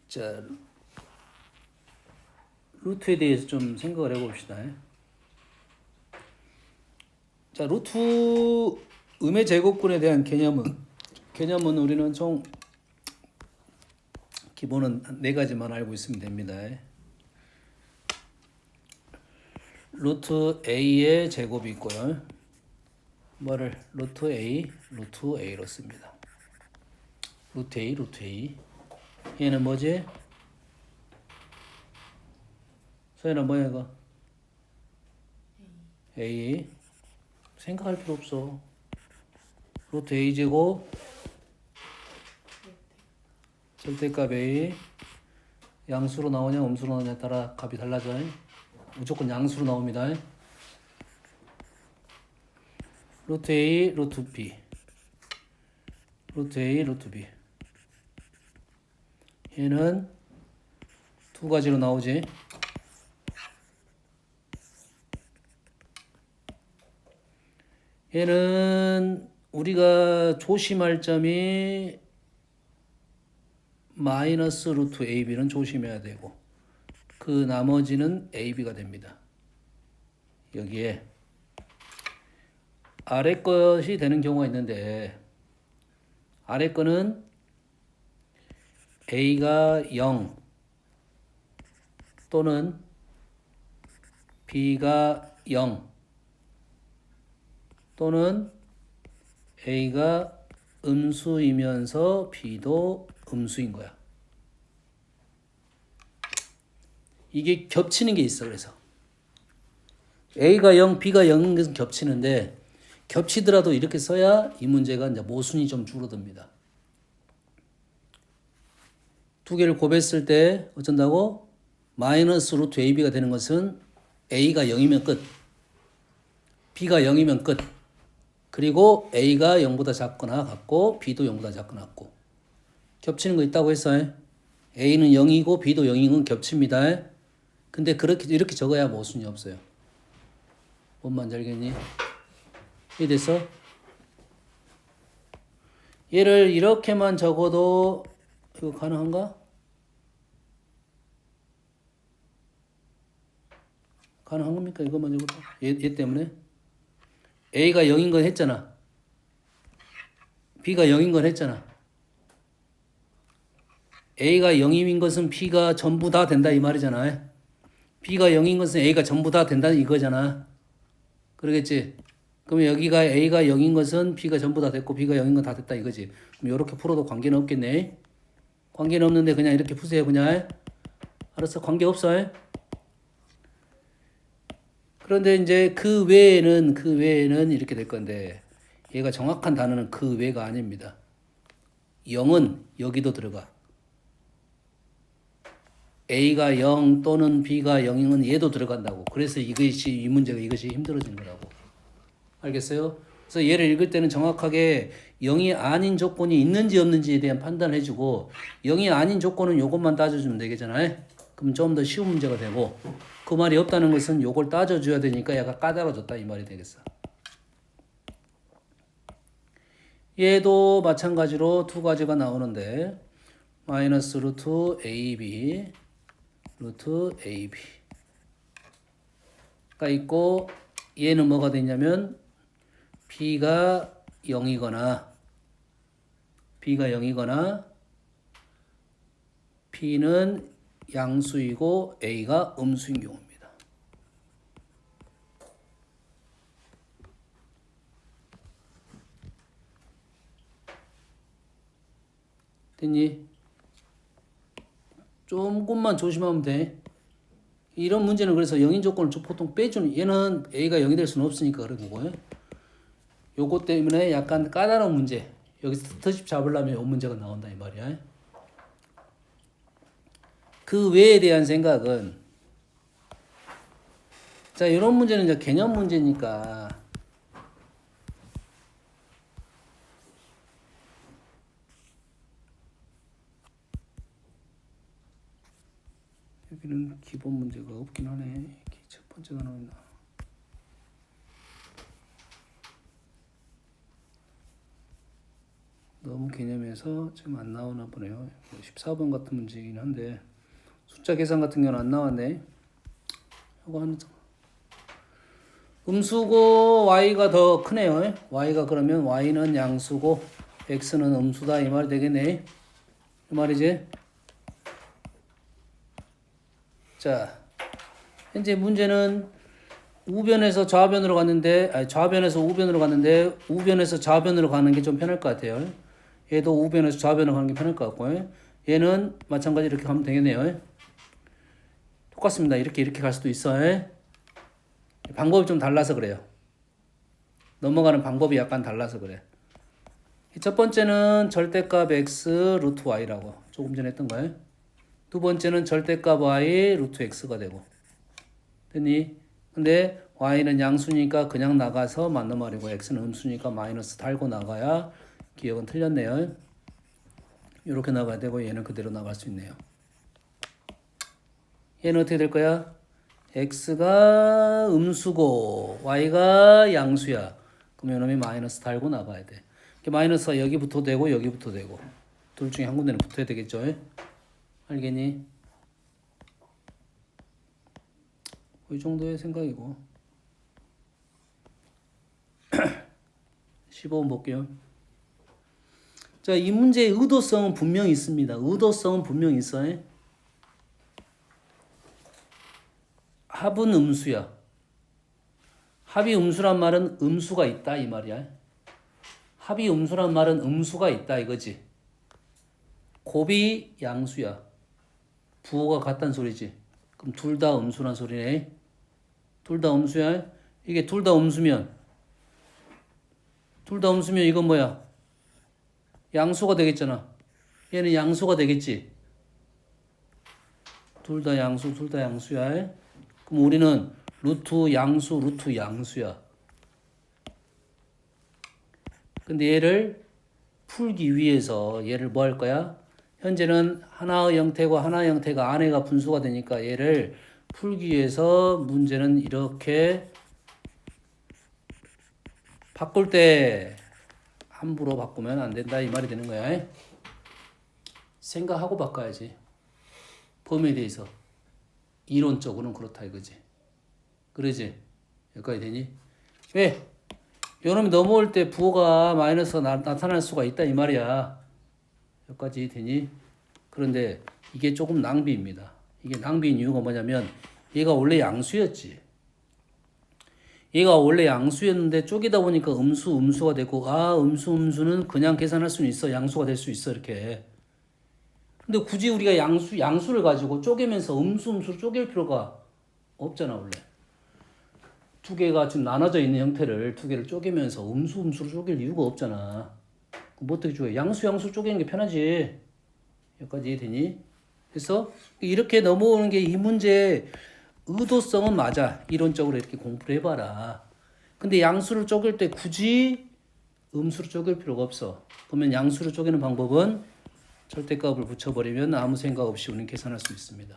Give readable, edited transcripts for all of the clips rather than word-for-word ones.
자, 루트에 대해서 좀 생각을 해봅시다. 자, 루트 음의 제곱근에 대한 개념은 우리는 총 기본은 4가지만 알고 있으면 됩니다. 루트 A의 제곱이 있고요. 루트 A로 씁니다. 루트 A. 얘는 뭐지? 소연아 뭐야 이거? A. 생각할 필요 없어. 루트 A 제곱 절대값 A 양수로 나오냐 음수로 나오냐에 따라 값이 달라져. 무조건 양수로 나옵니다. 루트 A, 루트 B. 루트 A, 루트 B. 얘는 2가지로 나오지. 얘는 우리가 조심할 점이 마이너스 루트 AB는 조심해야 되고 그 나머지는 AB가 됩니다. 여기에 아래 것이 되는 경우가 있는데 아래 거는 A가 0 또는 B가 0 또는 A가 음수이면서 B도 음수인 거야. 이게 겹치는 게 있어. 그래서 A가 0, B가 0인 것은 겹치는데 겹치더라도 이렇게 써야 이 문제가 이제 모순이 좀 줄어듭니다. 2개를 곱했을 때 어쩐다고? 마이너스 루트 AB가 되는 것은 A가 0이면 끝, B가 0이면 끝. 그리고 A가 0보다 작거나 같고 B도 0보다 작거나 같고 겹치는 거 있다고 했어요. A는 0이고 B도 0인 건 겹칩니다. 근데 이렇게 적어야 모순이 없어요. 뭔 말인지 알겠니? 이해됐어? 얘를 이렇게만 적어도 이거 가능한가? 가능한 겁니까? 이것만 적어도? 얘 때문에? A가 0인 건 했잖아. B가 0인 건 했잖아. A가 0인 것은 B가 전부 다 된다 이 말이잖아. B가 0인 것은 A가 전부 다 된다 이거잖아. 그러겠지? 그러면 여기가 A가 0인 것은 B가 전부 다 됐고 B가 0인 건 다 됐다 이거지. 그럼 이렇게 풀어도 관계는 없겠네. 관계는 없는데 그냥 이렇게 푸세요. 그냥. 알았어. 관계 없어. 그런데 이제 그 외에는 이렇게 될 건데 얘가 정확한 단어는 그 외가 아닙니다. 0은 여기도 들어가. A가 0 또는 B가 0은 얘도 들어간다고. 그래서 이 문제가 이것이 힘들어진 거라고. 알겠어요? 그래서 얘를 읽을 때는 정확하게 0이 아닌 조건이 있는지 없는지에 대한 판단을 해주고 0이 아닌 조건은 이것만 따져주면 되겠잖아요. 그럼 좀 더 쉬운 문제가 되고 그 말이 없다는 것은 요걸 따져줘야 되니까 약간 까다로워졌다 이 말이 되겠어. 얘도 마찬가지로 2가지가 나오는데 마이너스 루트 AB 루트 AB가 있고 얘는 뭐가 되냐면 B가 0이거나 B는 양수이고 A가 음수인 경우입니다. 됐니? 조금만 조심하면 돼. 이런 문제는 그래서 0인 조건을 보통 빼주는 얘는 A가 0이 될 수는 없으니까 그런 거고요. 요거 때문에 약간 까다로운 문제. 여기서 스터십 잡으려면 이 문제가 나온다 이 말이야. 그 외에 대한 생각은 자 이런 문제는 이제 개념 문제니까 여기는 기본 문제가 없긴 하네. 첫 번째가 나온다. 너무 개념에서 지금 안 나오나 보네요. 14번 같은 문제이긴 한데 숫자 계산 같은 경우는 안 나왔네. 이거 하는 음수고 y가 더 크네요. y가 그러면 y는 양수고 x는 음수다 이 말이 되겠네. 이 말이지. 자, 현재 문제는 우변에서 좌변으로 갔는데, 아니 좌변에서 우변으로 갔는데 우변에서 좌변으로 가는 게 좀 편할 것 같아요. 얘도 우변에서 좌변으로 가는 게 편할 것 같고, 얘는 마찬가지 이렇게 가면 되겠네요. 똑같습니다. 이렇게 갈 수도 있어요. 방법이 좀 달라서 그래요. 넘어가는 방법이 약간 달라서 그래. 첫 번째는 절대값 x 루트 y라고 조금 전에 했던 거예요. 두 번째는 절대값 y 루트 x가 되고 됐니? 근데 y는 양수니까 그냥 나가서 맞는 말이고 x는 음수니까 마이너스 달고 나가야 기억은 틀렸네요. 이렇게 나가야 되고 얘는 그대로 나갈 수 있네요. 얘는 어떻게 될 거야? x가 음수고 y가 양수야. 그럼 이놈이 마이너스 달고 나가야 돼. 마이너스가 여기부터 되고 여기부터 되고 둘 중에 한 군데는 붙어야 되겠죠? 알겠니? 이 정도의 생각이고 15번 볼게요. 자, 이 문제의 의도성은 분명히 있습니다. 의도성은 분명히 있어요. 합은 음수야. 합이 음수란 말은 음수가 있다 이 말이야. 합이 음수란 말은 음수가 있다 이거지. 곱이 양수야. 부호가 같단 소리지. 그럼 둘 다 음수란 소리네. 둘 다 음수야. 이게 둘 다 음수면 이건 뭐야? 양수가 되겠잖아. 얘는 양수가 되겠지. 둘 다 양수야. 그럼 우리는 루트 양수야. 근데 얘를 풀기 위해서 얘를 뭐 할 거야? 현재는 하나의 형태고 하나의 형태가 안에가 분수가 되니까 얘를 풀기 위해서 문제는 이렇게 바꿀 때 함부로 바꾸면 안 된다 이 말이 되는 거야. 생각하고 바꿔야지. 범위에 대해서. 이론적으로는 그렇다 이거지. 그러지? 여기까지 되니? 왜? 요놈이 넘어올 때 부호가 마이너스가 나타날 수가 있다 이 말이야. 여기까지 되니? 그런데 이게 조금 낭비입니다. 이게 낭비인 이유가 뭐냐면 얘가 원래 양수였지. 얘가 원래 양수였는데 쪼개다 보니까 음수가 되고 음수는 그냥 계산할 수는 있어. 양수가 될 수 있어 이렇게. 근데 굳이 우리가 양수를 가지고 쪼개면서 음수를 쪼갤 필요가 없잖아 원래. 두 개가 지금 나눠져 있는 형태를 두 개를 쪼개면서 음수로 쪼갤 이유가 없잖아. 그럼 어떻게 쪼개? 양수 쪼개는 게 편하지. 여기까지 이해되니? 그래서 이렇게 넘어오는 게 이 문제의 의도성은 맞아. 이론적으로 이렇게 공부를 해봐라. 근데 양수를 쪼갤 때 굳이 음수로 쪼갤 필요가 없어. 그러면 양수를 쪼개는 방법은 절대값을 붙여버리면 아무 생각 없이 우리는 계산할 수 있습니다.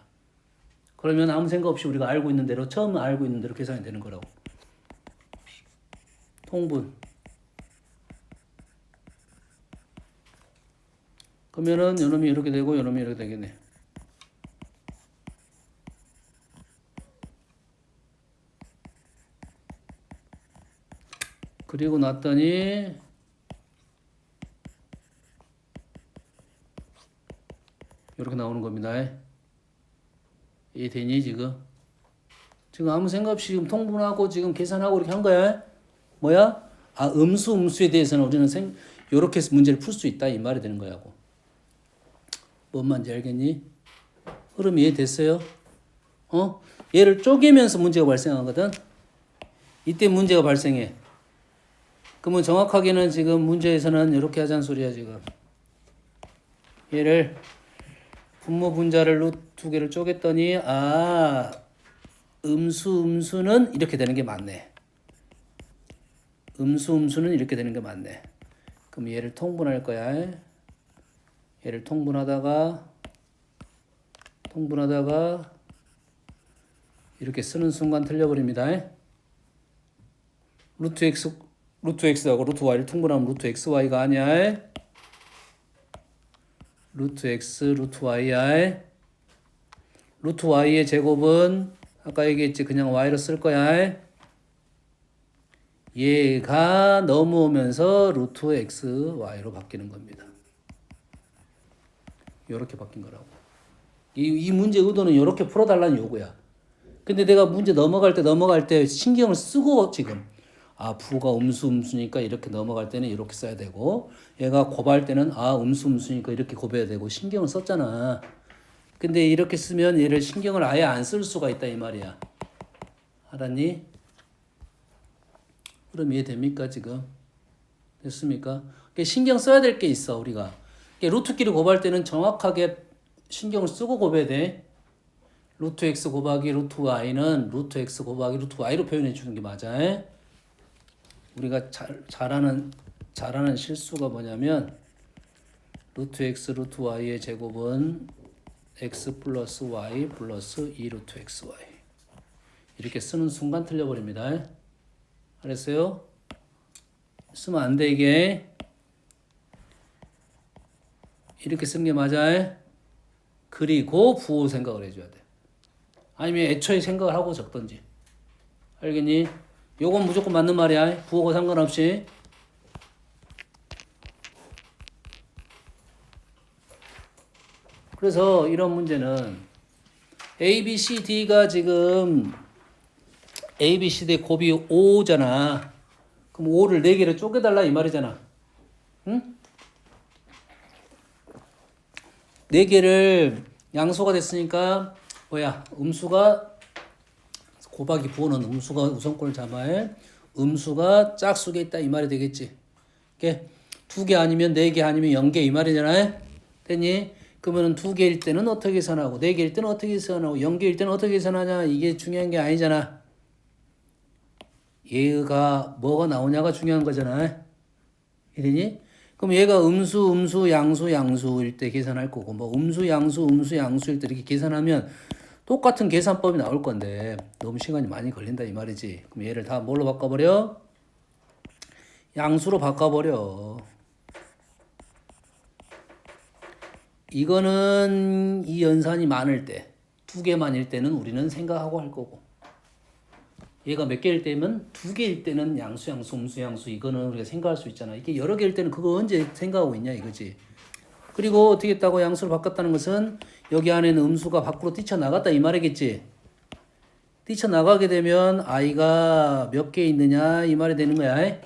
그러면 아무 생각 없이 우리가 알고 있는 대로 처음 알고 있는 대로 계산이 되는 거라고. 통분. 그러면은 요놈이 이렇게 되고 요놈이 이렇게 되겠네. 그리고 났더니 이렇게 나오는 겁니다. 이해되니 지금? 지금 아무 생각 없이 지금 통분하고 지금 계산하고 이렇게 한 거야. 뭐야? 음수에 대해서는 우리는 이렇게 문제를 풀 수 있다 이 말이 되는 거야고. 뭔 말인지 알겠니? 흐름이 이해됐어요? 얘를 쪼개면서 문제가 발생하거든. 이때 문제가 발생해. 그러면 정확하게는 지금 문제에서는 이렇게 하자는 소리야 지금. 얘를 분모 분자를 두 개를 쪼갰더니 음수는 이렇게 되는 게 맞네. 음수는 이렇게 되는 게 맞네. 그럼 얘를 통분할 거야. 얘를 통분하다가 이렇게 쓰는 순간 틀려버립니다. 루트 x하고 루트 y를 통분하면 루트 xy가 아니야. 루트 x 루트 yr 루트 y의 제곱은 아까 얘기했지 그냥 y로 쓸 거야. 얘가 넘어오면서 루트 x y로 바뀌는 겁니다. 이렇게 바뀐 거라고. 이 문제 의도는 이렇게 풀어달라는 요구야. 근데 내가 문제 넘어갈 때 신경을 쓰고 지금 부가 음수니까 이렇게 넘어갈 때는 이렇게 써야 되고 얘가 곱할 때는 음수니까 이렇게 곱해야 되고 신경을 썼잖아. 근데 이렇게 쓰면 얘를 신경을 아예 안 쓸 수가 있다 이 말이야. 알았니? 그럼 이해됩니까 지금? 됐습니까? 신경 써야 될 게 있어 우리가. 루트끼리 곱할 때는 정확하게 신경을 쓰고 곱해야 돼. 루트 x 곱하기 루트 y는 루트 x 곱하기 루트 y로 표현해 주는 게 맞아. 우리가 잘하는 실수가 뭐냐면 루트 x 루트 y의 제곱은 x 플러스 y 플러스 2 루트 xy 이렇게 쓰는 순간 틀려버립니다. 알았어요? 쓰면 안 돼 이게. 이렇게 쓰는 게 맞아. 그리고 부호 생각을 해줘야 돼. 아니면 애초에 생각을 하고 적던지. 알겠니? 요건 무조건 맞는 말이야. 부호가 상관없이. 그래서 이런 문제는 A, B, C, D가 지금 A, B, C, D 곱이 5잖아. 그럼 5를 4개로 쪼개달라 이 말이잖아. 응? 4개를 양수가 됐으니까 음수가 곱하기 부호는 음수가 우선권을 잡아야 음수가 짝수에 있다 이 말이 되겠지. 이게 2개 아니면 4개 아니면 0개 이 말이잖아. 됐니? 그러면 2개일 때는 어떻게 계산하고 4개일 때는 어떻게 계산하고 0개일 때는 어떻게 계산하냐 이게 중요한 게 아니잖아. 얘가 뭐가 나오냐가 중요한 거잖아. 이해되니? 그럼 얘가 음수, 양수일 때 계산할 거고 뭐 음수, 양수일 때 이렇게 계산하면 똑같은 계산법이 나올 건데 너무 시간이 많이 걸린다 이 말이지. 그럼 얘를 다 뭘로 바꿔버려? 양수로 바꿔버려. 이거는 이 연산이 많을 때 2개만일 때는 우리는 생각하고 할 거고 얘가 몇 개일 때면 2개일 때는 양수, 음수 이거는 우리가 생각할 수 있잖아. 이게 여러 개일 때는 그거 언제 생각하고 있냐 이거지. 그리고 어떻게 했다고 양수를 바꿨다는 것은 여기 안에는 음수가 밖으로 뛰쳐나갔다 이 말이겠지. 뛰쳐나가게 되면 i가 몇 개 있느냐 이 말이 되는 거야.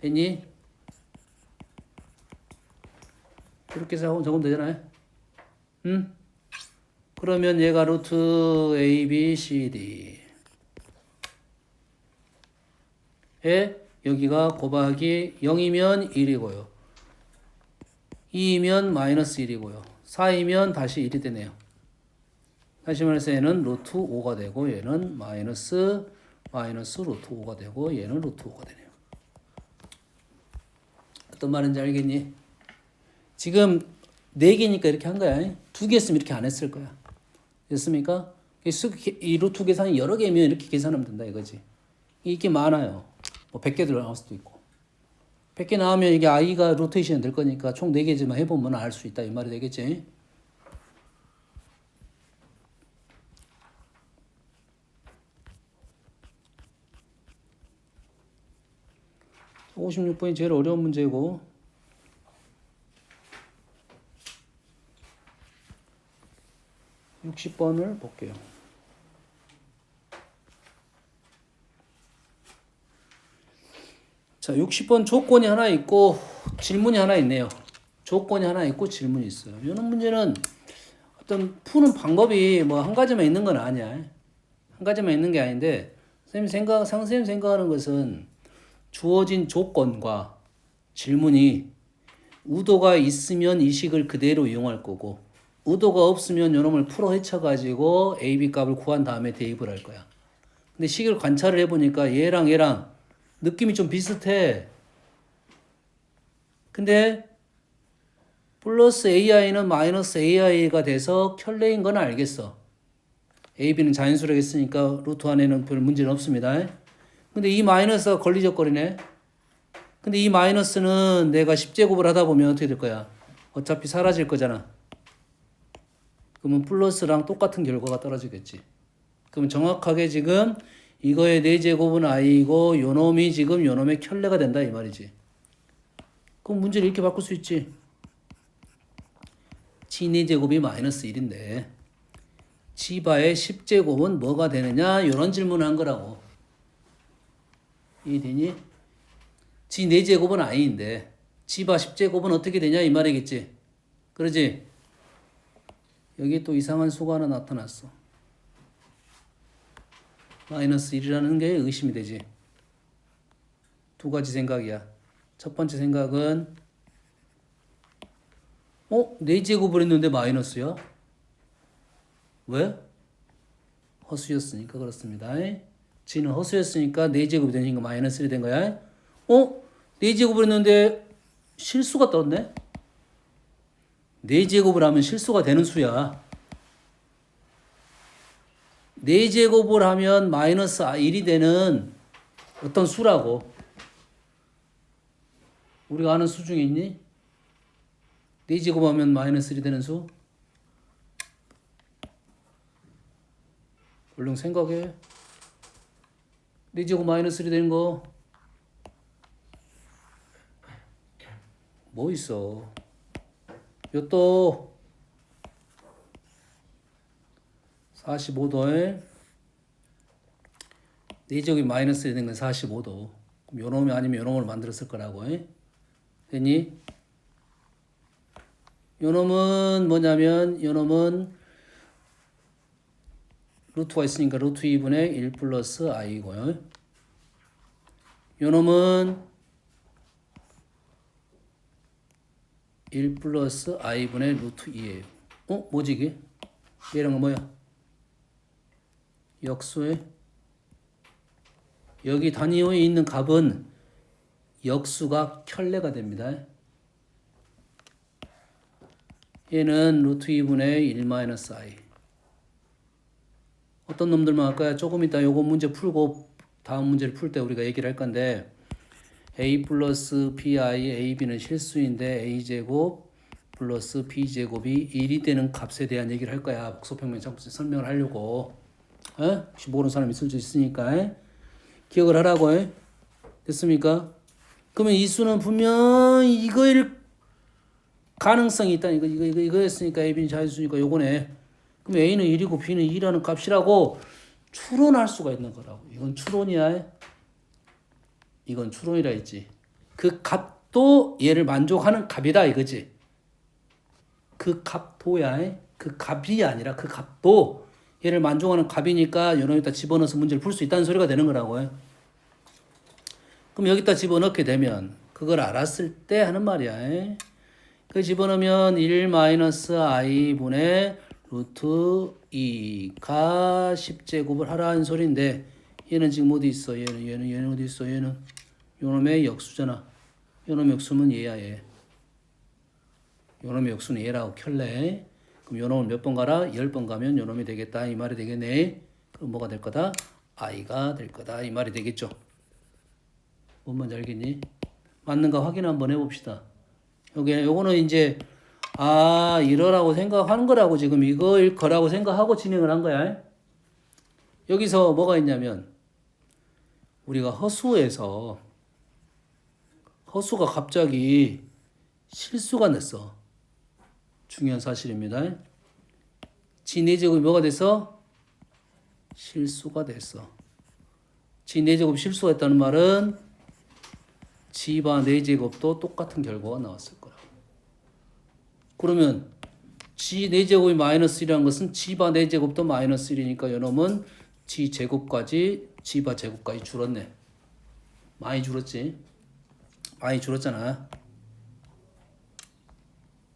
됐니? 그렇게 해서 적으면 되잖아요. 응? 그러면 얘가 루트 A, B, C, D 에 여기가 곱하기 0이면 1이고요. 2이면 마이너스 1이고요. 4이면 다시 1이 되네요. 다시 말해서 얘는 루트 5가 되고 얘는 마이너스 루트 5가 되고 얘는 루트 5가 되네요. 어떤 말인지 알겠니? 지금 4개니까 이렇게 한 거야. 2개 했으면 이렇게 안 했을 거야. 됐습니까? 이 루트 계산이 여러 개면 이렇게 계산하면 된다 이거지. 이게 많아요. 뭐 100개 나올 수도 있고. 100개 나오면 이게 i가 로테이션 될 거니까 총 4개지만 해보면 알 수 있다 이 말이 되겠지. (56번이) 제일 어려운 문제고 60번을 볼게요. 자, 60번 조건이 하나 있고 질문이 하나 있네요. 조건이 하나 있고 질문이 있어요. 이런 문제는 어떤 푸는 방법이 뭐 한 가지만 있는 건 아니야. 한 가지만 있는 게 아닌데 선생님 생각하는 것은 주어진 조건과 질문이 의도가 있으면 이 식을 그대로 이용할 거고 의도가 없으면 요놈을 풀어 헤쳐가지고 A, B 값을 구한 다음에 대입을 할 거야. 근데 식을 관찰을 해보니까 얘랑 느낌이 좀 비슷해. 근데 플러스 AI는 마이너스 AI가 돼서 켤레인 건 알겠어. AB는 자연수라겠으니까 루트 안에는 별 문제는 없습니다. 근데 이 마이너스가 걸리적거리네. 근데 이 마이너스는 내가 10제곱을 하다 보면 어떻게 될 거야? 어차피 사라질 거잖아. 그러면 플러스랑 똑같은 결과가 떨어지겠지. 그럼 정확하게 지금 이거의 4제곱은 i이고 요놈이 지금 요놈의 켤레가 된다 이 말이지. 그럼 문제를 이렇게 바꿀 수 있지. 지 4제곱이 마이너스 1인데 지바의 10제곱은 뭐가 되느냐 이런 질문을 한 거라고. 이해되니? 지 4제곱은 i인데 지바 10제곱은 어떻게 되냐 이 말이겠지. 그러지? 여기 또 이상한 수가 하나 나타났어. 마이너스 1이라는 게 의심이 되지. 두 가지 생각이야. 첫 번째 생각은 4제곱을 했는데 마이너스야? 왜? 허수였으니까 그렇습니다. G는 허수였으니까 4제곱이 되니까 마이너스 1이 된 거야. 4제곱을 했는데 실수가 떴네? 4제곱을 하면 실수가 되는 수야. 4제곱을 하면 마이너스 1이 되는 어떤 수라고. 우리가 아는 수 중에 있니? 4제곱 하면 마이너스 1이 되는 수? 얼른 생각해. 4제곱 마이너스 1이 되는 거 뭐 있어? 요또 45도에 4제곱이 마이너스 1이 된 건 45도. 그럼 요놈이 아니면 요놈을 만들었을 거라고. 됐니? 요놈은 뭐냐면 요놈은 루트가 있으니까 루트 2분의 1 플러스 i고요. 요놈은 1 플러스 i분의 루트 2예요. 뭐지 이게? 얘랑 건 뭐야? 역수에 여기 단위호에 있는 값은 역수가 켤레가 됩니다. 얘는 루트 2분의 1 마이너스 i. 어떤 놈들만 할까요? 조금 이따 요거 문제 풀고 다음 문제를 풀 때 우리가 얘기를 할 건데 a 플러스 bi ab는 실수인데 a제곱 플러스 b제곱이 1이 되는 값에 대한 얘기를 할 거야. 복소평면 설명을 하려고. 혹시 모르는 사람 있을 수 있으니까 기억을 하라고. 됐습니까? 그러면 이 수는 분명 이거일 가능성이 있다. 이거였으니까 a, b는 자유수니까 요거네. 그럼 a는 1이고 b는 2라는 값이라고 추론할 수가 있는 거라고. 이건 추론이야. 이건 추론이라 했지. 그 값도 얘를 만족하는 값이다 이거지. 그 값도야. 그 값이 아니라 그 값도 얘를 만족하는 값이니까 여기다 집어넣어서 문제를 풀 수 있다는 소리가 되는 거라고. 그럼 여기다 집어넣게 되면 그걸 알았을 때 하는 말이야. 그 집어넣으면 1 마이너스 i분의 루트 2가 10제곱을 하라는 소리인데 얘는 지금 어디 있어? 얘는 어디 있어? 얘는 요놈의 역수잖아. 요놈의 역수는 얘야 얘. 요놈의 역수는 얘라고 켤레. 그럼 요놈은 몇 번 가라? 10번 가면 요놈이 되겠다 이 말이 되겠네. 그럼 뭐가 될 거다? i가 될 거다 이 말이 되겠죠. 뭔 말인지 알겠니? 맞는가 확인 한번 해봅시다. 요거는 이제 이러라고 생각하는 거라고 지금 이거일 거라고 생각하고 진행을 한 거야. 여기서 뭐가 있냐면 우리가 허수가 갑자기 실수가 냈어. 중요한 사실입니다. 지 4제곱이 뭐가 됐어? 실수가 됐어. 지 4제곱 실수가 됐다는 말은 지바 4제곱도 똑같은 결과가 나왔을 거야. 그러면 지 4제곱이 마이너스 1이라는 것은 지바 4제곱도 마이너스 1이니까 요놈은 지 제곱까지 지바 제곱까지 줄었네. 많이 줄었지. 많이 줄었잖아.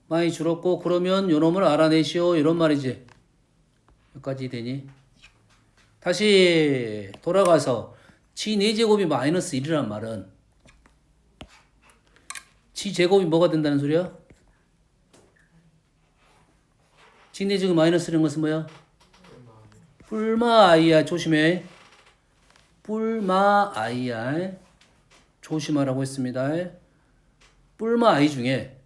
많이 줄었고 그러면 요놈을 알아내시오 이런 말이지. 여기까지 되니? 다시 돌아가서 지 4제곱이 마이너스 1이란 말은 지 제곱이 뭐가 된다는 소리야? 지 4제곱이 마이너스 1인 것은 뭐야? 뿔마 i야. 조심해. 뿔마 i야. 조심하라고 했습니다. 뿔마 i 중에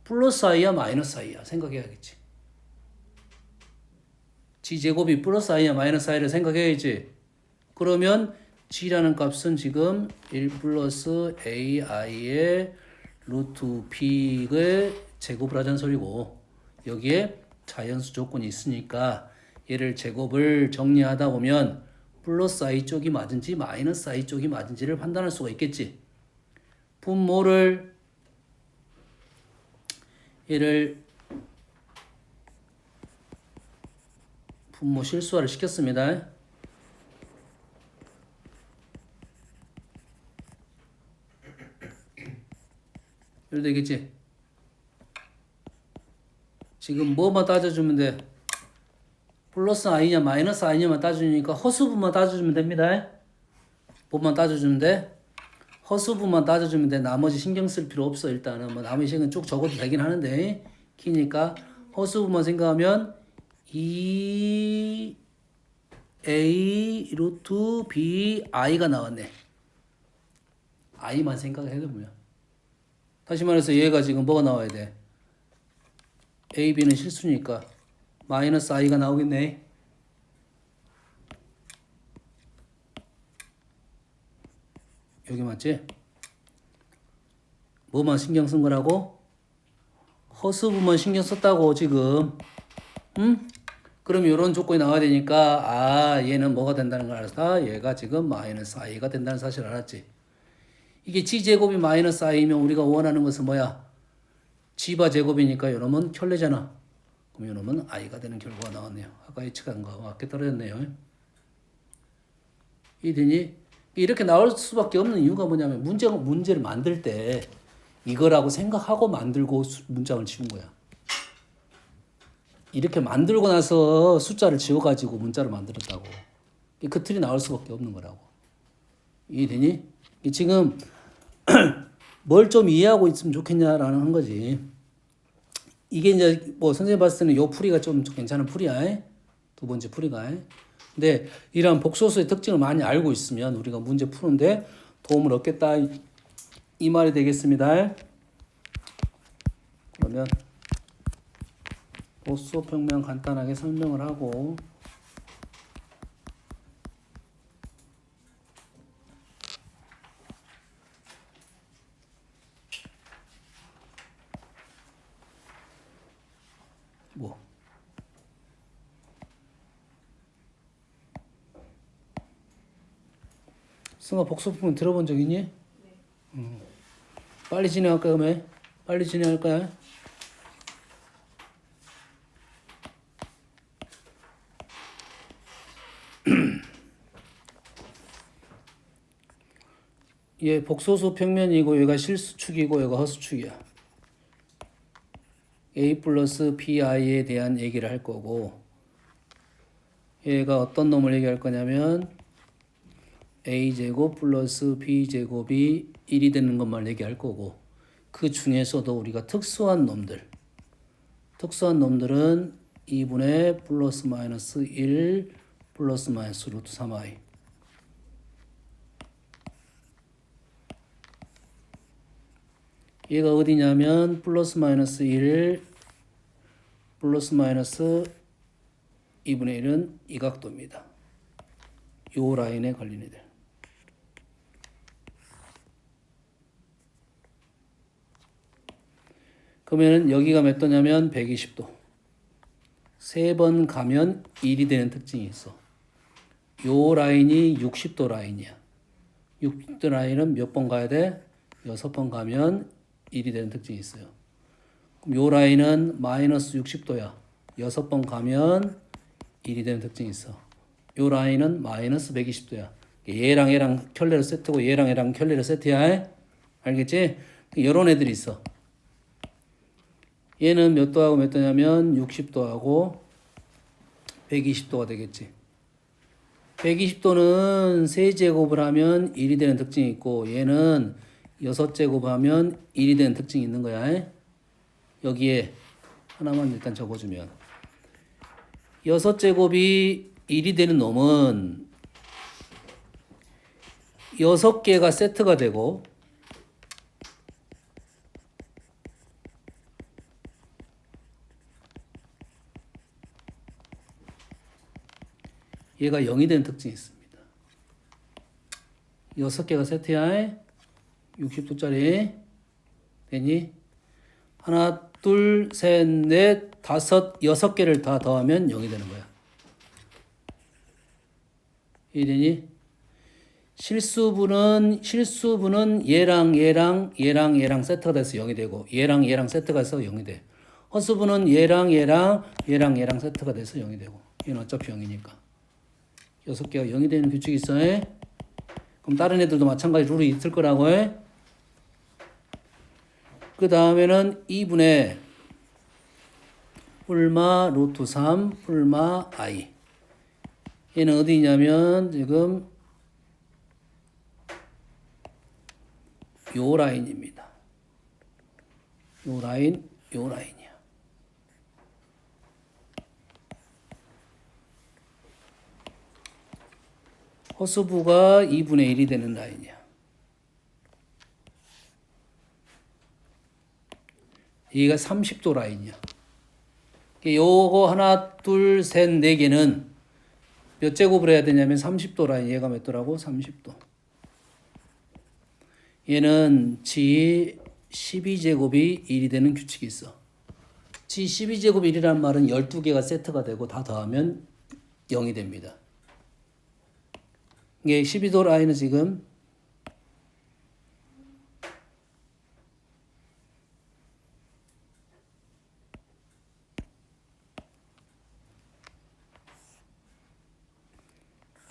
플러스 i야 마이너스 i야 생각해야겠지. g제곱이 플러스 i야 마이너스 i를 생각해야지. 그러면 g라는 값은 지금 1 플러스 ai의 루트 b의 제곱을 하자는 소리고, 여기에 자연수 조건이 있으니까 얘를 제곱을 정리하다 보면 플러스 i 쪽이 맞은지 마이너스 i 쪽이 맞은지를 판단할 수가 있겠지. 분모를 얘를 분모 실수화를 시켰습니다. 이래도 되겠지? 지금 뭐만 따져주면 돼? 플러스 i냐 마이너스 i냐만 따져주니까 허수분만 따져주면 됩니다. 뭐만 따져주면 돼? 허수분만 따져주면 돼. 나머지 신경 쓸 필요 없어. 일단은 뭐 나머지 신경 쭉 적어도 되긴 하는데 키니까 허수분만 생각하면 2a 루트 b i가 나왔네. i만 생각해야 되면. 다시 말해서 얘가 지금 뭐가 나와야 돼? a, b는 실수니까 마이너스 i가 나오겠네. 여기 맞지? 뭐만 신경 쓴 거라고? 허수부만 신경 썼다고 지금. 응? 그럼 이런 조건이 나와야 되니까 얘는 뭐가 된다는 걸 알았다. 얘가 지금 마이너스 i가 된다는 사실을 알았지. 이게 g제곱이 마이너스 i면 우리가 원하는 것은 뭐야? g바 제곱이니까 이놈은 켤레잖아. 그럼 이놈은 i가 되는 결과가 나왔네요. 아까 h가 맞게 떨어졌네요. 이되니? 이렇게 나올 수밖에 없는 이유가 뭐냐면 문제를 만들 때 이거라고 생각하고 만들고 문장을 지운 거야. 이렇게 만들고 나서 숫자를 지워가지고 문자를 만들었다고. 그 틀이 나올 수밖에 없는 거라고. 이해되니? 지금 뭘 좀 이해하고 있으면 좋겠냐라는 한 거지. 이게 이제 뭐 선생님 봤을 때는 요 풀이가 좀 괜찮은 풀이야. 두 번째 풀이가. 근데 이런 복소수의 특징을 많이 알고 있으면 우리가 문제 푸는데 도움을 얻겠다 이 말이 되겠습니다. 그러면 복소평면 간단하게 설명을 하고 뭐 승아 복소평면 들어본 적 있니? 네. 빨리 진행할까요? 그러면? 빨리 진행할까요? 얘 복소수 평면이고 얘가 실수축이고 얘가 허수축이야. a 플러스 bi에 대한 얘기를 할 거고 얘가 어떤 놈을 얘기할 거냐면 a제곱 플러스 b제곱이 1이 되는 것만 얘기할 거고 그 중에서도 우리가 특수한 놈들은 2분의 플러스 마이너스 1 플러스 마이너스 루트 3i 얘가 어디냐면 플러스 마이너스 1 플러스 마이너스 2분의 1은 이 각도입니다. 요 라인에 걸린 애들. 그러면 여기가 몇 도냐면 120도. 3번 가면 1이 되는 특징이 있어. 요 라인이 60도 라인이야. 60도 라인은 몇 번 가야 돼? 6번 가면 1이 되는 특징이 있어요. 그럼 요 라인은 마이너스 60도야. 6번 가면 1이 되는 특징이 있어. 요 라인은 마이너스 120도야. 얘랑 켤레를 세트고 얘랑 켤레를 세트야. 알겠지? 이런 애들이 있어. 얘는 몇 도하고 몇 도냐면 60도하고 120도가 되겠지. 120도는 3제곱을 하면 1이 되는 특징이 있고 얘는 6제곱 하면 1이 되는 특징이 있는 거야. 여기에 하나만 일단 적어주면 6제곱이 1이 되는 놈은 6개가 세트가 되고 얘가 0이 되는 특징이 있습니다. 6개가 세트야. 60도짜리. 되니? 하나, 둘, 셋, 넷, 다섯, 6개를 다 더하면 0이 되는 거야. 이해되니? 실수분은 얘랑 세트가 돼서 0이 되고 얘랑 세트가 돼서 0이 돼. 허수분은 얘랑 세트가 돼서 0이 되고 얘는 어차피 0이니까 6개가 0이 되는 규칙이 있어. 그럼 다른 애들도 마찬가지 룰이 있을 거라고 해. 그 다음에는 2분의 뿔마 루트 3 뿔마 i. 얘는 어디 있냐면 지금 요 라인입니다. 요 라인이야. 허수부가 2분의 1이 되는 라인이야. 여기가 30도 라인이야. 요거 하나, 둘, 셋, 네 개는 몇 제곱을 해야 되냐면 30도 라인. 얘가 몇 도라고? 30도. 얘는 지 12제곱이 1이 되는 규칙이 있어. 지 12제곱 1이라는 말은 12개가 세트가 되고 다 더하면 0이 됩니다. 이게 12도 라인은 지금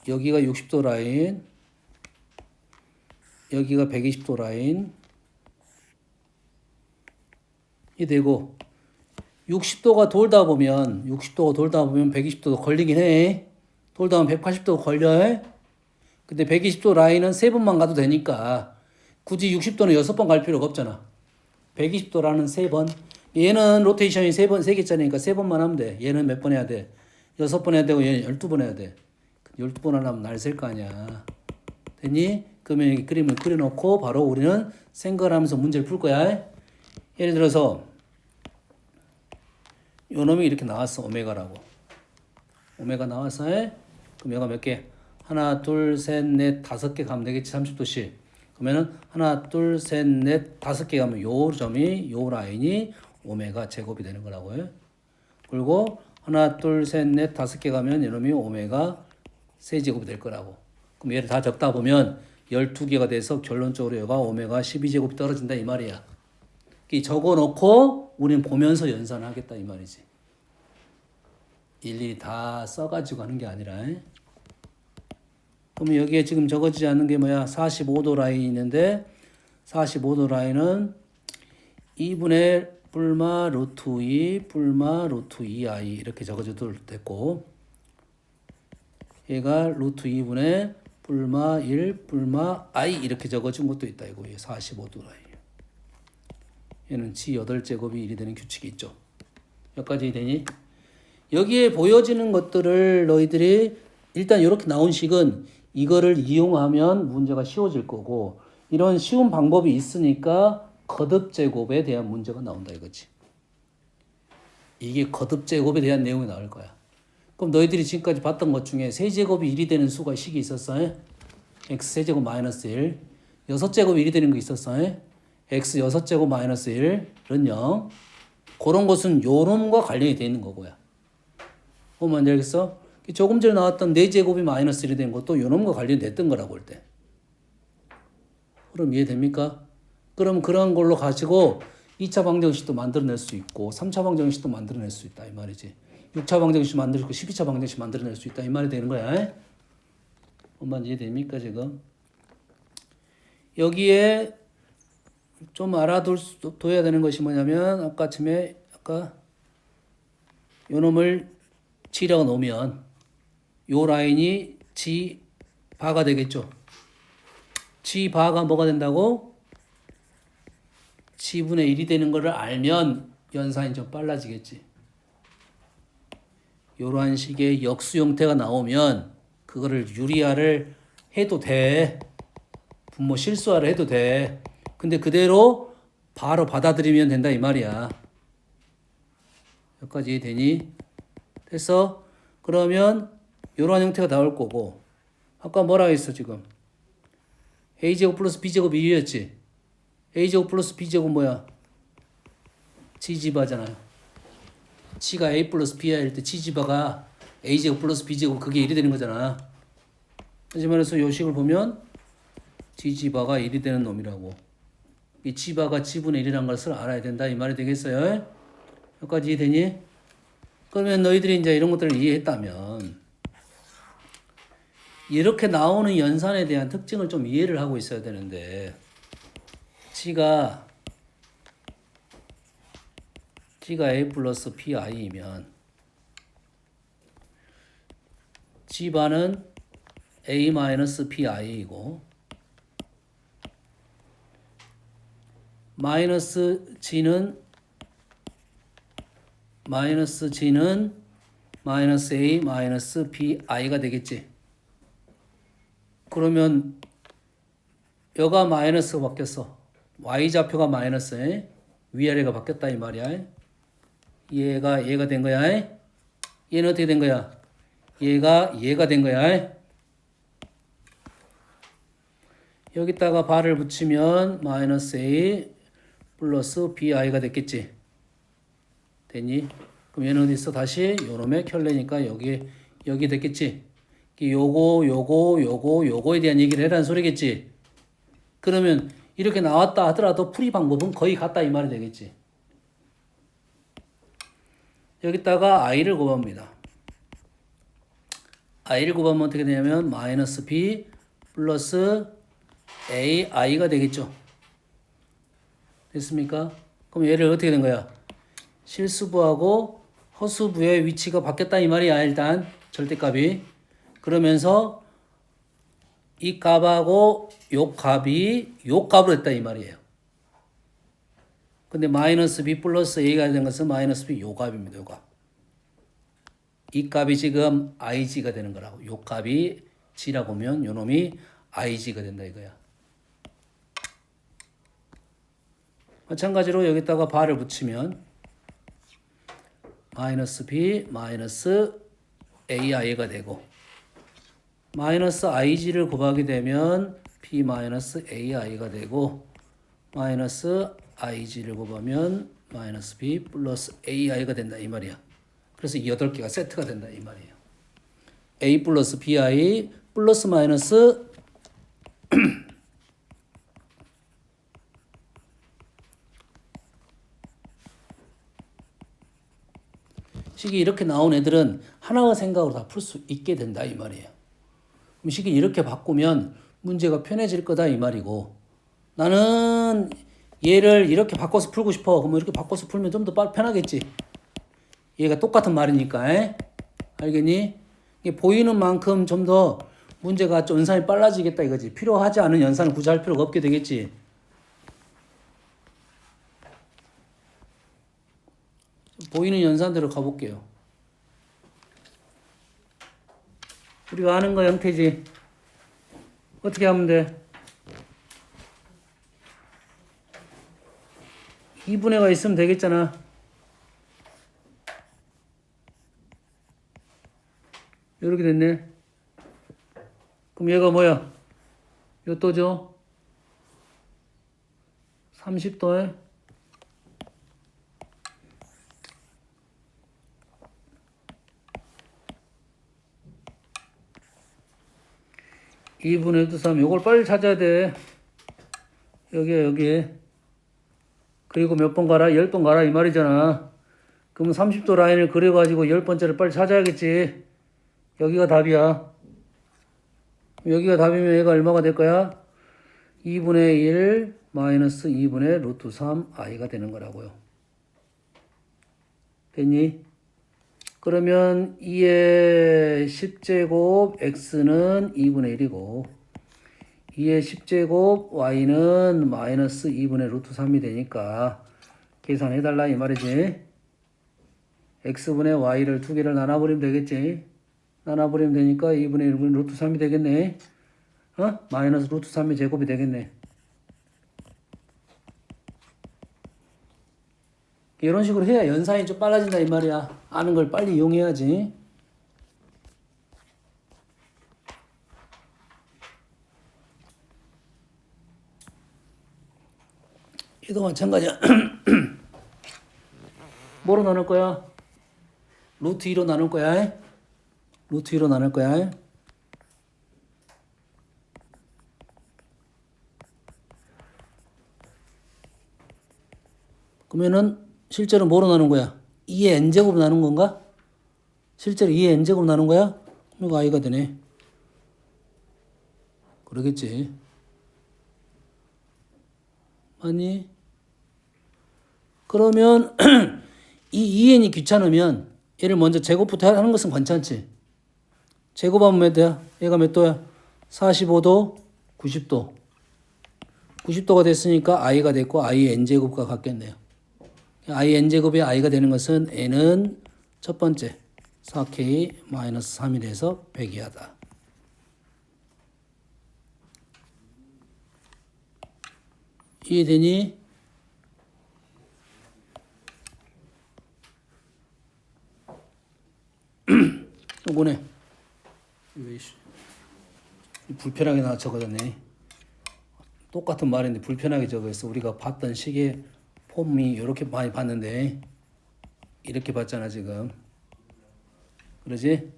여기가 60도 라인, 여기가 120도 라인 이 되고 60도가 돌다 보면 120도도 걸리긴 해. 돌다 보면 180도가 걸려. 근데 120도 라인은 3번만 가도 되니까 굳이 60도는 6번 갈 필요가 없잖아. 120도라는 3번. 얘는 로테이션이 3개짜리니까 3번만 하면 돼. 얘는 몇 번 해야 돼? 6번 해야 되고 얘는 12번 해야 돼. 12번 하려면 날 셀 거 아니야. 됐니? 그러면 이 그림을 그려놓고 바로 우리는 생각을 하면서 문제를 풀 거야. 예를 들어서 요 놈이 이렇게 나왔어. 오메가라고. 오메가 나왔어. 그럼 얘가 몇 개? 하나, 둘, 셋, 넷, 5개 가면 되겠지. 30도씩. 그러면은 하나, 둘, 셋, 넷, 5개 가면 요 점이, 요 라인이 오메가 제곱이 되는 거라고요. 그리고 하나, 둘, 셋, 넷, 5개 가면 이놈이 오메가 세제곱이 될 거라고. 그럼 얘를 다 적다 보면 12개가 돼서 결론적으로 얘가 오메가 12제곱이 떨어진다 이 말이야. 적어 놓고 우리는 보면서 연산하겠다 이 말이지. 일일이 다 써가지고 하는 게 아니라. 그러면 여기에 지금 적어지지 않는 게 뭐야? 45도 라인이 있는데 45도 라인은 2분의 뿔마 루트 2 뿔마 루트 2i 이렇게 적어줘도 됐고 얘가 루트 2분의 뿔마 1 뿔마 i 이렇게 적어준 것도 있다 이거. 45도 라인. 얘는 지 8제곱이 1이 되는 규칙이 있죠. 여기까지 되니? 여기에 보여지는 것들을 너희들이 일단 이렇게 나온 식은 이거를 이용하면 문제가 쉬워질 거고 이런 쉬운 방법이 있으니까 거듭제곱에 대한 문제가 나온다 이거지. 이게 거듭제곱에 대한 내용이 나올 거야. 그럼 너희들이 지금까지 봤던 것 중에 세제곱이 1이 되는 수가 식이 있었어. x 세제곱 마이너스 1. 6제곱이 1이 되는 거 있었어. x 6제곱 마이너스 1은 0. 그런 것은 요놈과 관련이 되어 있는 거고요. 보면 알겠어? 조금 전에 나왔던 4제곱이 마이너스 1이 된 것도 요놈과 관련됐던 거라고 할 때. 그럼 이해됩니까? 그럼 그런 걸로 가지고 2차 방정식도 만들어낼 수 있고 3차 방정식도 만들어낼 수 있다 이 말이지. 6차 방정식 만들고 12차 방정식 만들어낼 수 있다 이 말이 되는 거야. 엄마 이해됩니까 지금? 여기에 좀 알아둬야 되는 것이 뭐냐면 아까 요 놈을 G라고 놓으면 요 라인이 G 바가 되겠죠. G 바가 뭐가 된다고? G분의 1이 되는 것을 알면 연산이 좀 빨라지겠지. 요러한 식의 역수 형태가 나오면 그거를 유리화를 해도 돼. 분모 실수화를 해도 돼. 근데 그대로 바로 받아들이면 된다 이 말이야. 여기까지 되니? 됐어? 그러면 이런 형태가 나올 거고 아까 뭐라 했어 지금 a제곱 플러스 b제곱 1이었지 a제곱 플러스 b제곱 뭐야 g지바잖아요 g가 a 플러스 b야 할 때 g지바가 a제곱 플러스 b제곱 그게 1이 되는 거잖아 다시 말해서 요 식을 보면 g지바가 1이 되는 놈이라고 이 지바가 지분의 1이라는 것을 알아야 된다 이 말이 되겠어요 여기까지 이해되니? 그러면 너희들이 이제 이런 것들을 이해했다면 이렇게 나오는 연산에 대한 특징을 좀 이해를 하고 있어야 되는데 G가 A 플러스 PI이면 G바는 A 마이너스 PI이고 마이너스 G는 마이너스 A 마이너스 PI가 되겠지. 그러면 여가 마이너스가 바뀌었어. Y좌표가 마이너스 위아래가 바뀌었다 이 말이야. 얘가 된 거야. 얘는 어떻게 된 거야? 얘가 된 거야. 여기다가 발을 붙이면 마이너스 A 플러스 BI가 됐겠지. 됐니? 그럼 얘는 어디 있어? 다시 요놈의 켤레니까 여기 됐겠지. 요거에 대한 얘기를 해라는 소리겠지. 그러면 이렇게 나왔다 하더라도 풀이 방법은 거의 같다 이 말이 되겠지. 여기다가 i를 곱합니다. i를 곱하면 어떻게 되냐면 마이너스 b 플러스 ai가 되겠죠. 됐습니까? 그럼 얘를 어떻게 된 거야? 실수부하고 허수부의 위치가 바뀌었다 이 말이야. 일단 절대값이. 그러면서 이 값하고 요 값이 요 값으로 됐다 이 말이에요. 근데 마이너스 b 플러스 a가 된 것은 마이너스 b 요 값입니다. 요 값. 이 값이 지금 ig가 되는 거라고. 요 값이 g라고 하면 요 놈이 ig가 된다 이거야. 마찬가지로 여기다가 바를 붙이면 마이너스 b 마이너스 ai가 되고 마이너스 ig를 곱하게 되면 p 마이너스 ai가 되고 마이너스 ig를 곱하면 마이너스 b 플러스 ai가 된다 이 말이야. 그래서 이 8개가 세트가 된다 이 말이에요. a 플러스 bi 플러스 마이너스 식이 이렇게 나온 애들은 하나의 생각으로 다 풀 수 있게 된다 이 말이에요. 그럼 식이 이렇게 바꾸면 문제가 편해질 거다 이 말이고 나는 얘를 이렇게 바꿔서 풀고 싶어. 그러면 이렇게 바꿔서 풀면 좀 더 편하겠지. 얘가 똑같은 말이니까. 알겠니? 이게 보이는 만큼 좀 더 문제가 연산이 빨라지겠다 이거지. 필요하지 않은 연산을 굳이 할 필요가 없게 되겠지. 보이는 연산대로 가볼게요. 우리가 아는 거 형태지. 어떻게 하면 돼? 2분의 가 있으면 되겠잖아. 이렇게 됐네. 그럼 얘가 뭐야? 요 또죠? 30도에 2분의 3. 요걸 빨리 찾아야 돼. 여기에. 그리고 몇 번 가라? 10번 가라 이 말이잖아. 그러면 30도 라인을 그려가지고 10번째를 빨리 찾아야겠지. 여기가 답이야. 여기가 답이면 얘가 얼마가 될 거야? 2분의 1 마이너스 2분의 루트 3 i가 되는 거라고요. 됐니? 그러면 2의 10제곱 x는 2분의 1이고 2의 10제곱 y는 마이너스 2분의 루트 3이 되니까 계산해달라 이 말이지. x분의 y를 두 개를 나눠버리면 되겠지. 나눠버리면 되니까 2분의 1분의 루트 3이 되겠네. 마이너스 루트 3의 제곱이 되겠네. 이런 식으로 해야 연산이 좀 빨라진다 이 말이야. 아는 걸 빨리 이용해야지. 얘도 마찬가지야. 뭐로 나눌 거야? 루트 2로 나눌 거야. 루트 2로 나눌 거야. 그러면은 실제로 뭐로 나눈 거야? 2의 n제곱 나눈 건가? 실제로 2의 n제곱 나눈 거야? 이거 i가 되네. 그러겠지. 아니? 그러면 이 2n이 귀찮으면 얘를 먼저 제곱부터 하는 것은 괜찮지. 제곱하면 몇 도야? 얘가 몇 도야? 45도, 90도. 90도가 됐으니까 i가 됐고 i의 n제곱과 같겠네요. i n제곱이 i가 되는 것은 n은 첫 번째 4k-3이 돼서 100이하다. 이해되니? 요거네. 불편하게 나 적어졌네. 똑같은 말인데 불편하게 적어있어. 우리가 봤던 식의 폼이 이렇게 많이 봤는데 이렇게 봤잖아 지금. 그러지?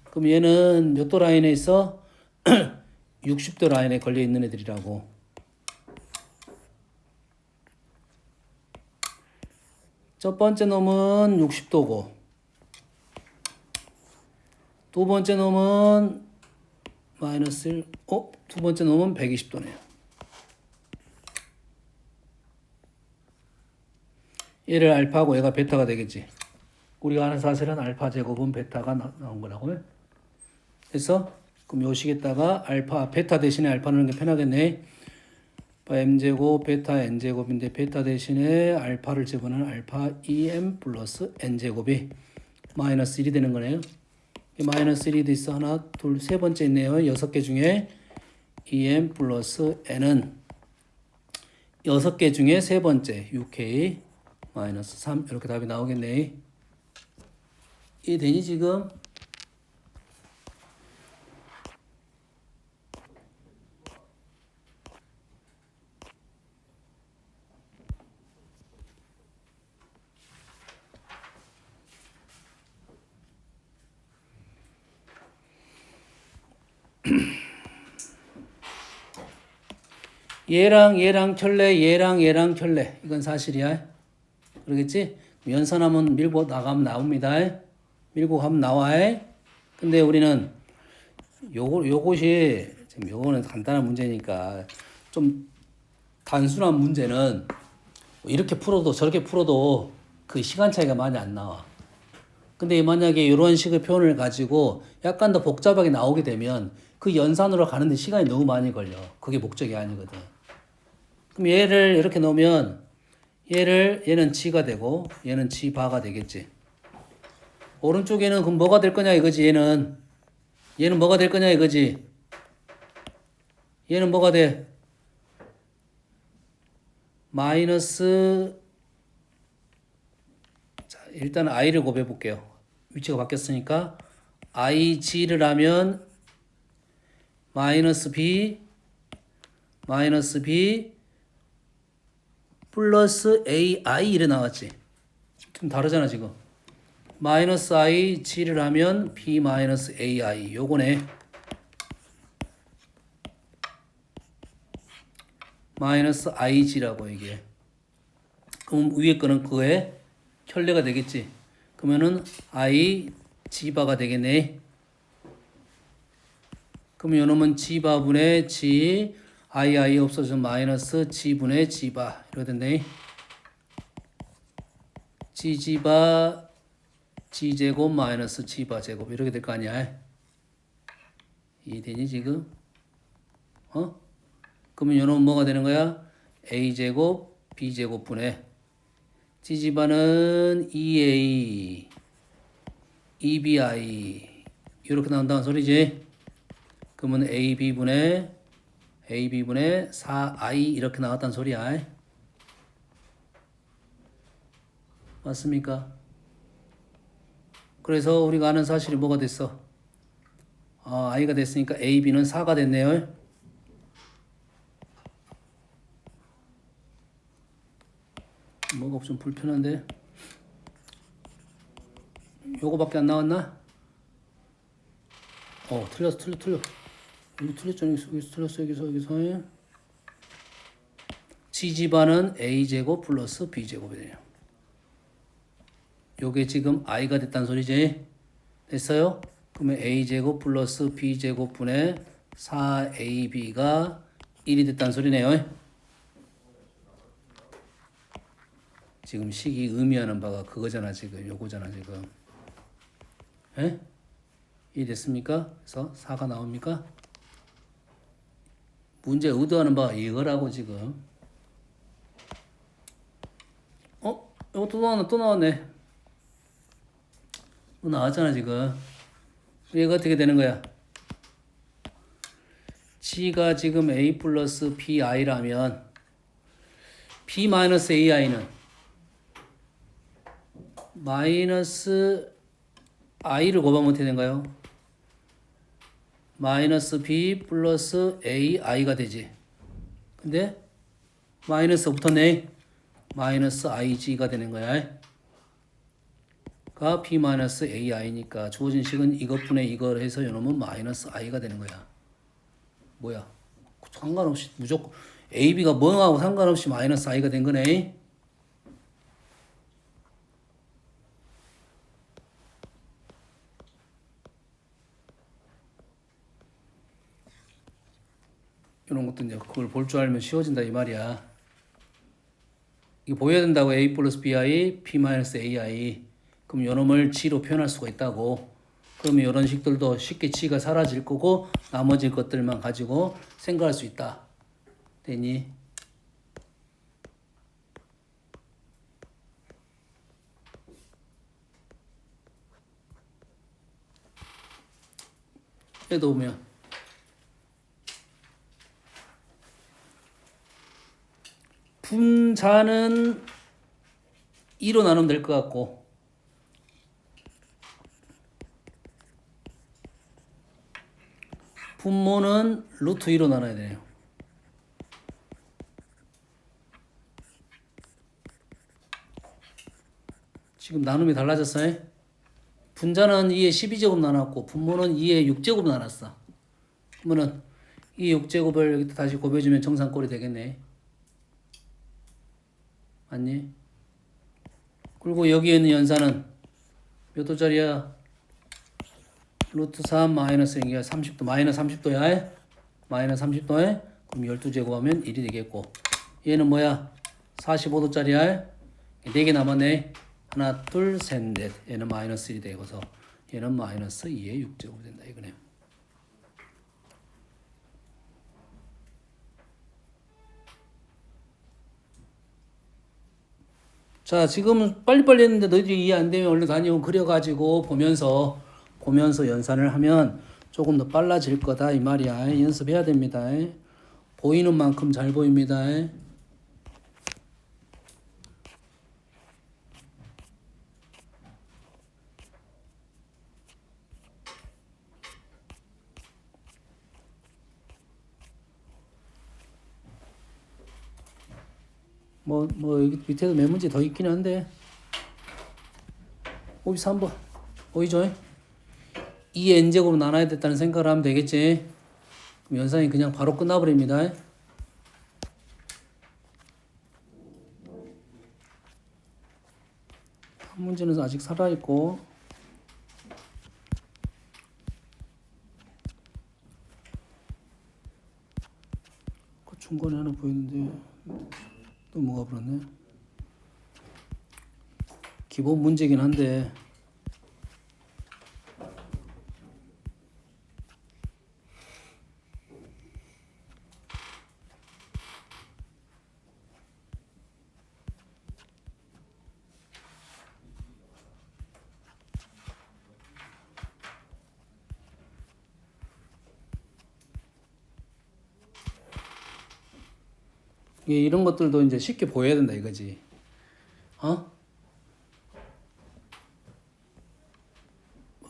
그럼 얘는 몇 도 라인에 있어? 60도 라인에 걸려 있는 애들이라고. 첫 번째 놈은 60도고 두 번째 놈은 마이너스 1, 두 번째 놈은 120도네요. 얘를 알파고 얘가 베타가 되겠지. 우리가 아는 사실은 알파 제곱은 베타가 나온 거라고. 그래서 그럼 요 식에다가 알파 베타 대신에 알파 넣는 게 편하겠네. m제곱 베타 n제곱인데 베타 대신에 알파를 집어넣으면 알파 2m 플러스 n제곱이 마이너스 1이 되는 거네요. 마이너스 1이 있어. 하나 둘 세 번째 있네요. 6개 중에 2m 플러스 n은 6개 중에 세 번째 6k 마이너스 3 이렇게 답이 나오겠네. 이해되니 지금? 얘랑 켤레, 얘랑 켤레. 이건 사실이야. 그러겠지? 연산하면 밀고 나가면 나옵니다. 밀고 가면 나와. 근데 우리는 요것이 지금 요거는 간단한 문제니까 좀 단순한 문제는 이렇게 풀어도 저렇게 풀어도 그 시간 차이가 많이 안 나와. 근데 만약에 이런 식의 표현을 가지고 약간 더 복잡하게 나오게 되면 그 연산으로 가는데 시간이 너무 많이 걸려. 그게 목적이 아니거든. 그럼 얘를 이렇게 놓으면 얘는 지가 되고 얘는 지바가 되겠지. 오른쪽에는 그럼 뭐가 될 거냐 이거지. 얘는 뭐가 될 거냐 이거지. 얘는 뭐가 돼? 마이너스. 자, 일단 i를 곱해 볼게요. 위치가 바뀌었으니까 i g를 하면 마이너스 b 플러스 ai 이래 나왔지. 좀 다르잖아 지금. 마이너스 i g를 하면 b 마이너스 ai 요거네. 마이너스 ig라고 이게. 그럼 위에 거는 그거에 켤레가 되겠지. 그러면은 i g바가 되겠네. 그럼 요놈은 g바분의 g i 없어지면 마이너스 g분의 g바 이렇게 됐네. g바 g제곱 마이너스 g바 제곱 이렇게 될 거 아니야. 이해되니 지금? 그러면 요놈은 뭐가 되는 거야? a제곱 b제곱분의 g지바는 2a 2bi 이렇게 나온다는 소리지. 그러면 ab분의 4i 이렇게 나왔다는 소리야. 맞습니까? 그래서 우리가 아는 사실이 뭐가 됐어? i가 됐으니까 ab는 4가 됐네요. 뭐가 좀 불편한데? 요거밖에 안 나왔나? 틀렸어. 여기 틀렸잖아. 여기서 틀렸어. 여기서. G집안은 A제곱 플러스 B제곱이 돼요. 요게 지금 I가 됐다는 소리지? 됐어요? 그러면 A제곱 플러스 B제곱 분의 4AB가 1이 됐다는 소리네요. 지금 식이 의미하는 바가 그거잖아, 지금. 요거잖아, 지금. 에? 1이 됐습니까? 그래서 4가 나옵니까? 문제 의도하는 바가 이거라고, 지금. 이거 또 나왔네. 또 나왔잖아, 지금. 얘가 어떻게 되는 거야? G가 지금 A 플러스 BI라면 B 마이너스 AI는 마이너스 I를 곱하면 어떻게 된가요? 마이너스 B 플러스 AI가 되지. 근데 마이너스 붙었네. 마이너스 IG가 되는 거야. 가 B 마이너스 AI니까 주어진 식은 이것분의 이걸 해서 요놈은 마이너스 I가 되는 거야. 뭐야? 상관없이 무조건 AB가 뭐하고 상관없이 마이너스 I가 된 거네. 이런 것도 이제 그걸 볼 줄 알면 쉬워진다 이 말이야. 이거 보여야 된다고. A 플러스 BI, B 마이너스 AI. 그럼 요놈을 G로 표현할 수가 있다고. 그러면 이런 식들도 쉽게 G가 사라질 거고 나머지 것들만 가지고 생각할 수 있다. 되니? 얘도 보면 분자는 2로 나누면 될 것 같고 분모는 루트 2로 나눠야 돼요. 지금 나눔이 달라졌어요. 분자는 2의 12제곱 나눴고 분모는 2의 6제곱 나눴어. 그러면은 이 6제곱을 여기 다시 곱해주면 정상꼴이 되겠네. 맞니? 그리고 여기에 있는 연산은 몇 도짜리야? 루트 3 마이너스 30도 마이너스 30도야. 마이너스 30도에 그럼 12제곱하면 1이 되겠고 얘는 뭐야? 45도짜리야. 4개 남았네. 하나 둘 셋 넷. 얘는 마이너스 1이 되고서 얘는 마이너스 2의 6제곱이 된다 이거네요. 자, 지금은 빨리빨리 했는데 너희들이 이해 안 되면 얼른 다니고 그려가지고 보면서 연산을 하면 조금 더 빨라질 거다 이 말이야. 연습해야 됩니다. 보이는 만큼 잘 보입니다. 여기 밑에도 몇 문제 더 있긴 한데 53번 보이죠? 2의 n제곱으로 나눠야 됐다는 생각을 하면 되겠지. 그럼 연산이 그냥 바로 끝나버립니다. 한 문제는 아직 살아있고 그 중간에 하나 보이는데 또 뭐가 불었네. 기본 문제긴 한데 이런 것들도 이제 쉽게 보여야 된다 이거지.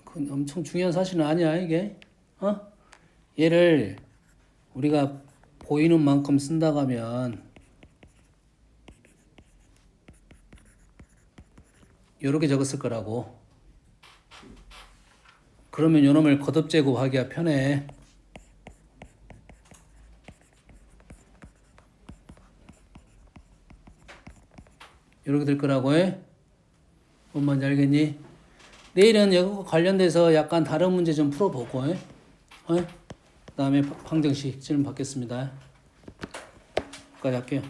그건 엄청 중요한 사실은 아니야 이게. 얘를 우리가 보이는 만큼 쓴다고 하면 요렇게 적었을 거라고. 그러면 요놈을 거듭 제곱하기가 편해. 요렇게 될 거라고 해. 뭔 말인지 알겠니? 내일은 이거 관련돼서 약간 다른 문제 좀 풀어보고 해. 그 다음에 방정식 질문 받겠습니다. 여기까지 할게요.